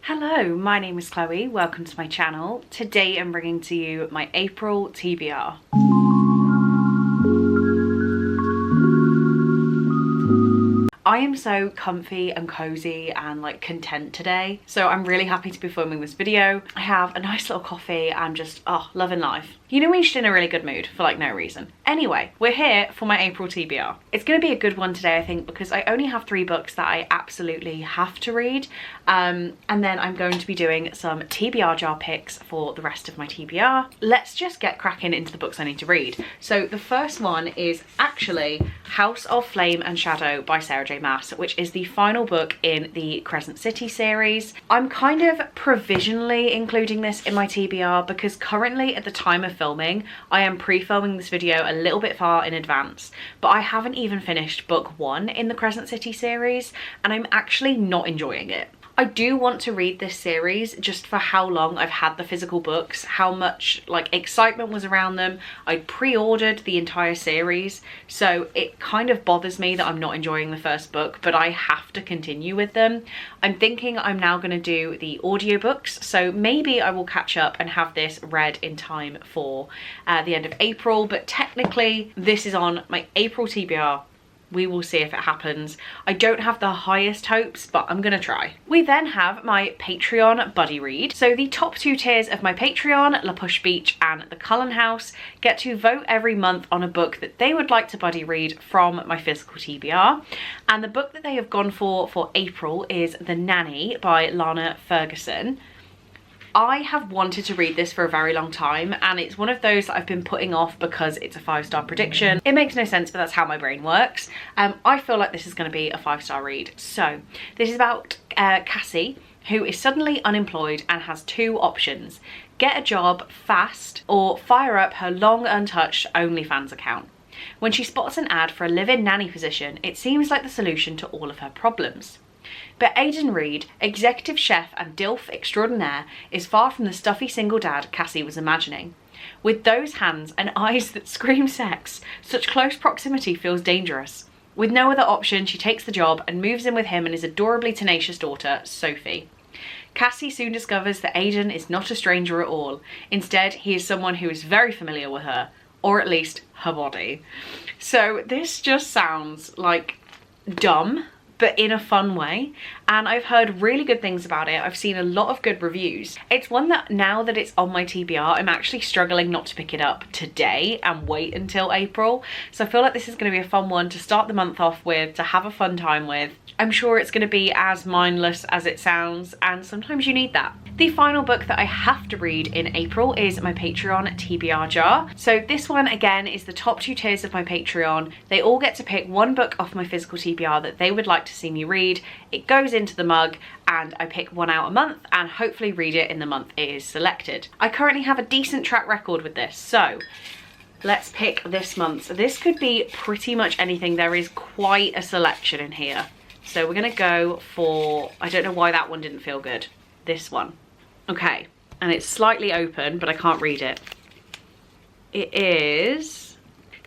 Hello, my name is Chloe. Welcome to my channel. Today I'm bringing to you my April TBR. I am so comfy and cozy and content today, so I'm really happy to be filming this video. I have a nice little coffee. I'm just loving life. You know when you're just in a really good mood for no reason. Anyway, we're here for my April TBR. It's going to be a good one today, I think, because I only have 3 books that I absolutely have to read, and then I'm going to be doing some TBR jar picks for the rest of my TBR. Let's just get cracking into the books I need to read. So the first one is actually House of Flame and Shadow by Sarah J Maas, which is the final book in the Crescent City series. I'm kind of provisionally including this in my TBR because currently at the time of filming, I am pre-filming this video a little bit far in advance, but I haven't even finished book 1 in the Crescent City series and I'm actually not enjoying it. I do want to read this series just for how long I've had the physical books, how much excitement was around them. I pre-ordered the entire series, so it kind of bothers me that I'm not enjoying the first book, but I have to continue with them. I'm thinking I'm now going to do the audiobooks, so maybe I will catch up and have this read in time for the end of April, but technically this is on my April TBR. We will see if it happens. I don't have the highest hopes, but I'm gonna try. We then have my Patreon buddy read. So the top 2 tiers of my Patreon, La Push Beach and The Cullen House, get to vote every month on a book that they would like to buddy read from my physical TBR. And the book that they have gone for April is The Nanny by Lana Ferguson. I have wanted to read this for a very long time, and it's one of those that I've been putting off because it's a 5-star prediction. It makes no sense, but that's how my brain works. I feel like this is going to be a 5-star read. So this is about Cassie, who is suddenly unemployed and has 2 options: get a job fast or fire up her long untouched OnlyFans account. When she spots an ad for a live-in nanny position, it seems like the solution to all of her problems. But Aidan Reed, executive chef and DILF extraordinaire, is far from the stuffy single dad Cassie was imagining. With those hands and eyes that scream sex, such close proximity feels dangerous. With no other option, she takes the job and moves in with him and his adorably tenacious daughter, Sophie. Cassie soon discovers that Aidan is not a stranger at all. Instead, he is someone who is very familiar with her, or at least her body. So this just sounds dumb, but in a fun way, and I've heard really good things about it. I've seen a lot of good reviews. It's one that now that it's on my TBR, I'm actually struggling not to pick it up today and wait until April. So I feel like this is going to be a fun one to start the month off with, to have a fun time with. I'm sure it's going to be as mindless as it sounds, and sometimes you need that. The final book that I have to read in April is my Patreon TBR jar. So this one again is the top 2 tiers of my Patreon. They all get to pick 1 book off my physical TBR that they would like to see me read. It goes into the mug and I pick 1 out a month and hopefully read it in the month it is selected. I currently have a decent track record with this, so let's pick this month. This could be pretty much anything. There is quite a selection in here. So we're gonna go for, I don't know why that one didn't feel good, this one. Okay, and it's slightly open, but I can't read it.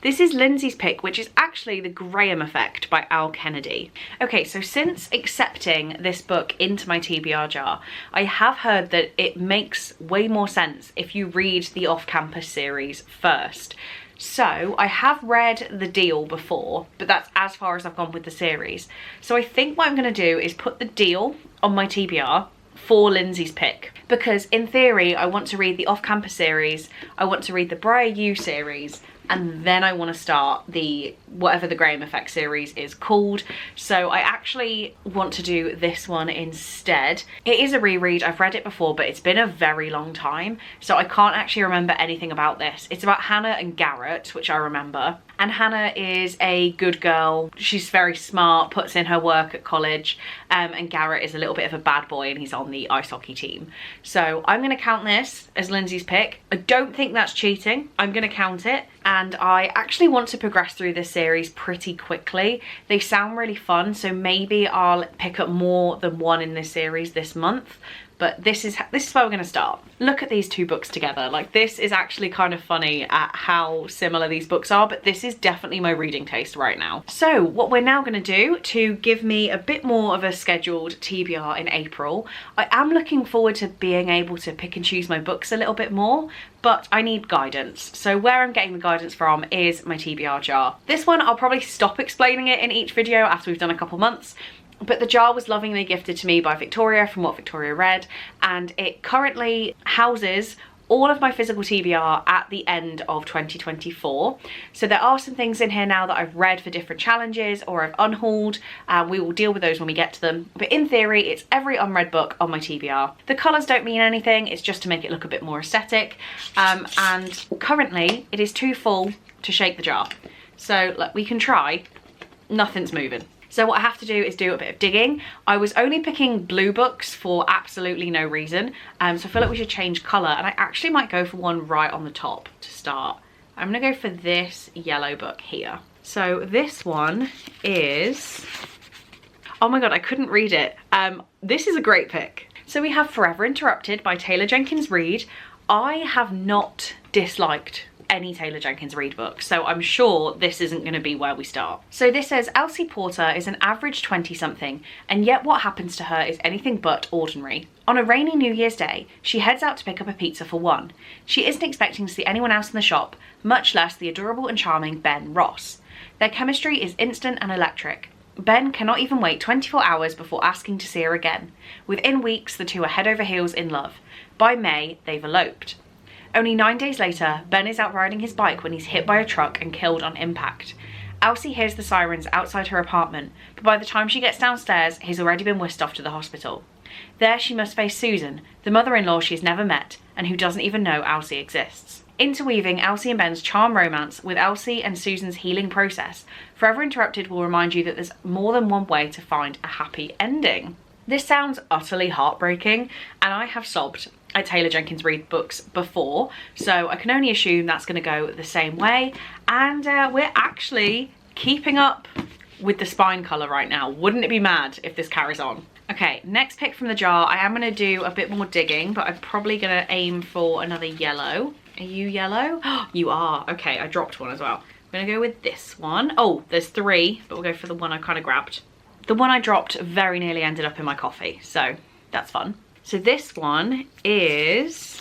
This is Lindsay's pick, which is actually The Graham Effect by Al Kennedy. Okay, so since accepting this book into my TBR jar, I have heard that it makes way more sense if you read the off-campus series first. So I have read The Deal before, but that's as far as I've gone with the series. So I think what I'm gonna do is put The Deal on my TBR for Lindsay's pick, because in theory I want to read the off-campus series, I want to read the Briar U series, and then I want to start the whatever the Graham Effect series is called. So I actually want to do this one instead. It is a reread. I've read it before, but it's been a very long time, so I can't actually remember anything about this. It's about Hannah and Garrett, which I remember. And Hannah is a good girl. She's very smart, puts in her work at college, and Garrett is a little bit of a bad boy and he's on the ice hockey team. So I'm gonna count this as Lindsay's pick. I don't think that's cheating. I'm gonna count it, and I actually want to progress through this series pretty quickly. They sound really fun, so maybe I'll pick up more than 1 in this series this month. but this is where we're gonna start. Look at these two books together. Like, this is actually kind of funny at how similar these books are, but this is definitely my reading taste right now. So what we're now gonna do to give me a bit more of a scheduled TBR in April, I am looking forward to being able to pick and choose my books a little bit more, but I need guidance. So where I'm getting the guidance from is my TBR jar. This one, I'll probably stop explaining it in each video after we've done a couple months, but the jar was lovingly gifted to me by Victoria from What Victoria Read, and it currently houses all of my physical TBR at the end of 2024. So there are some things in here now that I've read for different challenges or I've unhauled. We will deal with those when we get to them. But in theory, it's every unread book on my TBR. The colours don't mean anything, it's just to make it look a bit more aesthetic. And currently it is too full to shake the jar. So look, we can try, nothing's moving. So what I have to do is do a bit of digging. I was only picking blue books for absolutely no reason. So I feel like we should change colour, and I actually might go for one right on the top to start. I'm gonna go for this yellow book here. So this one is, oh my God, I couldn't read it. This is a great pick. So we have Forever Interrupted by Taylor Jenkins Reid. I have not disliked any Taylor Jenkins Reid book, so I'm sure this isn't going to be where we start. So this says, Elsie Porter is an average 20-something, and yet what happens to her is anything but ordinary. On a rainy New Year's Day, she heads out to pick up a pizza for one. She isn't expecting to see anyone else in the shop, much less the adorable and charming Ben Ross. Their chemistry is instant and electric. Ben cannot even wait 24 hours before asking to see her again. Within weeks, the two are head over heels in love. By May, they've eloped. Only 9 days later, Ben is out riding his bike when he's hit by a truck and killed on impact. Elsie hears the sirens outside her apartment, but by the time she gets downstairs, he's already been whisked off to the hospital. There she must face Susan, the mother-in-law she's never met, and who doesn't even know Elsie exists. Interweaving Elsie and Ben's charm romance with Elsie and Susan's healing process, Forever Interrupted will remind you that there's more than one way to find a happy ending. This sounds utterly heartbreaking, and I have sobbed at Taylor Jenkins Reid books before, so I can only assume that's going to go the same way. And we're actually keeping up with the spine colour right now. Wouldn't it be mad if this carries on? Okay, next pick from the jar. I am going to do a bit more digging, but I'm probably going to aim for another yellow. Are you yellow? You are. Okay, I dropped one as well. I'm going to go with this one. Oh, there's three, but we'll go for the one I kind of grabbed. The one I dropped very nearly ended up in my coffee, so that's fun. So this one is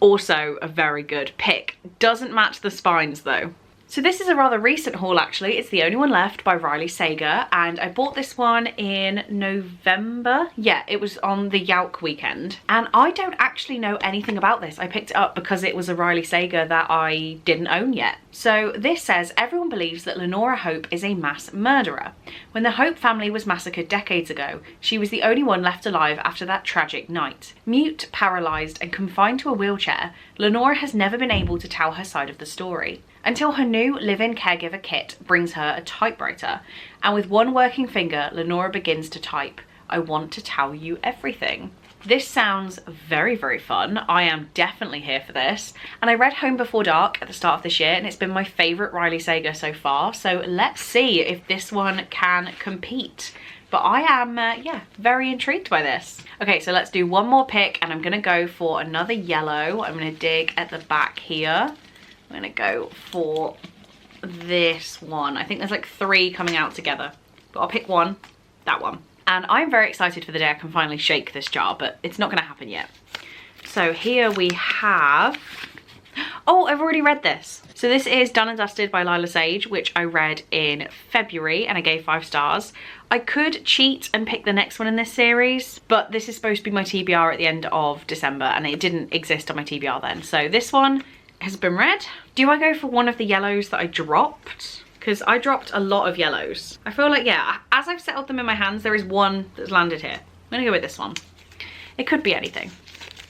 also a very good pick. Doesn't match the spines though. So this is a rather recent haul actually. It's The Only One Left by Riley Sager, and I bought this one in November. Yeah, it was on the Yauk weekend. And I don't actually know anything about this. I picked it up because it was a Riley Sager that I didn't own yet. So this says, everyone believes that Lenora Hope is a mass murderer. When the Hope family was massacred decades ago, she was the only one left alive after that tragic night. Mute, paralysed and confined to a wheelchair, Lenora has never been able to tell her side of the story. Until her new live-in caregiver Kit brings her a typewriter, and with one working finger, Lenora begins to type, "I want to tell you everything." This sounds very, very fun. I am definitely here for this. And I read Home Before Dark at the start of this year, and it's been my favourite Riley Sager so far. So let's see if this one can compete. But I am, yeah, very intrigued by this. Okay, so let's do one more pick, and I'm gonna go for another yellow. I'm gonna dig at the back here. I'm gonna go for this one. I think there's like three coming out together, but I'll pick one, that one. And I'm very excited for the day I can finally shake this jar, but it's not gonna happen yet. So here we have, oh, I've already read this. So this is Done and Dusted by Lila Sage, which I read in February and I gave 5 stars. I could cheat and pick the next one in this series, but this is supposed to be my TBR at the end of December and it didn't exist on my TBR then. So this one has been read. Do I go for one of the yellows that I dropped? Because I dropped a lot of yellows. I feel like, yeah, as I've settled them in my hands, there is one that's landed here. I'm gonna go with this one. It could be anything.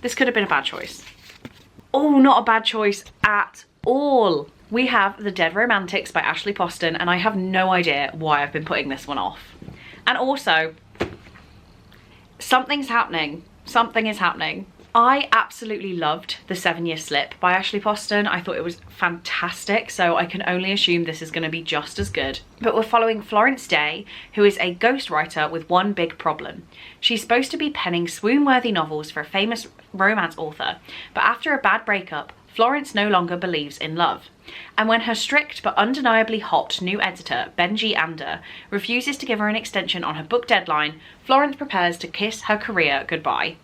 This could have been a bad choice. Oh, not a bad choice at all. We have The Dead Romantics by Ashley Poston, and I have no idea why I've been putting this one off. And also, something's happening. Something is happening. I absolutely loved The 7-Year Slip by Ashley Poston. I thought it was fantastic, so I can only assume this is going to be just as good. But we're following Florence Day, who is a ghostwriter with one big problem. She's supposed to be penning swoon-worthy novels for a famous romance author, but after a bad breakup, Florence no longer believes in love. And when her strict but undeniably hot new editor, Benji Ander, refuses to give her an extension on her book deadline, Florence prepares to kiss her career goodbye.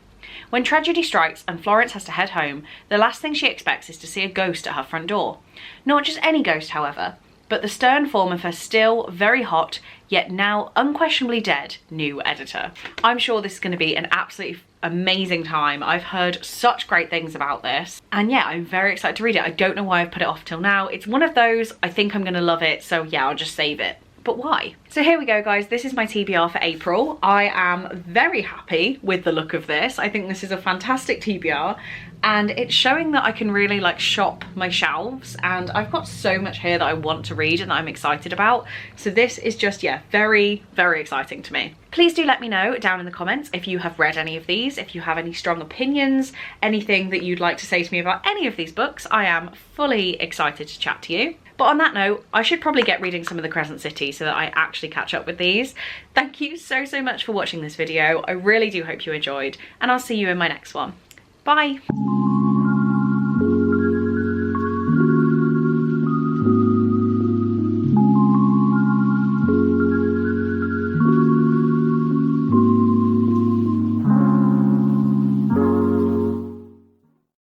When tragedy strikes and Florence has to head home, the last thing she expects is to see a ghost at her front door. Not just any ghost, however, but the stern form of her still very hot, yet now unquestionably dead, new editor. I'm sure this is going to be an absolutely amazing time. I've heard such great things about this, and yeah, I'm very excited to read it. I don't know why I've put it off till now. It's one of those, I think I'm going to love it, so yeah, I'll just save it. But why? So here we go, guys. This is my TBR for April. I am very happy with the look of this. I think this is a fantastic TBR, and it's showing that I can really like shop my shelves, and I've got so much here that I want to read and that I'm excited about. So this is just, yeah, very, very exciting to me. Please do let me know down in the comments if you have read any of these, if you have any strong opinions, anything that you'd like to say to me about any of these books. I am fully excited to chat to you. But on that note, I should probably get reading some of the Crescent City so that I actually catch up with these. Thank you so much for watching this video. I really do hope you enjoyed, and I'll see you in my next one. Bye.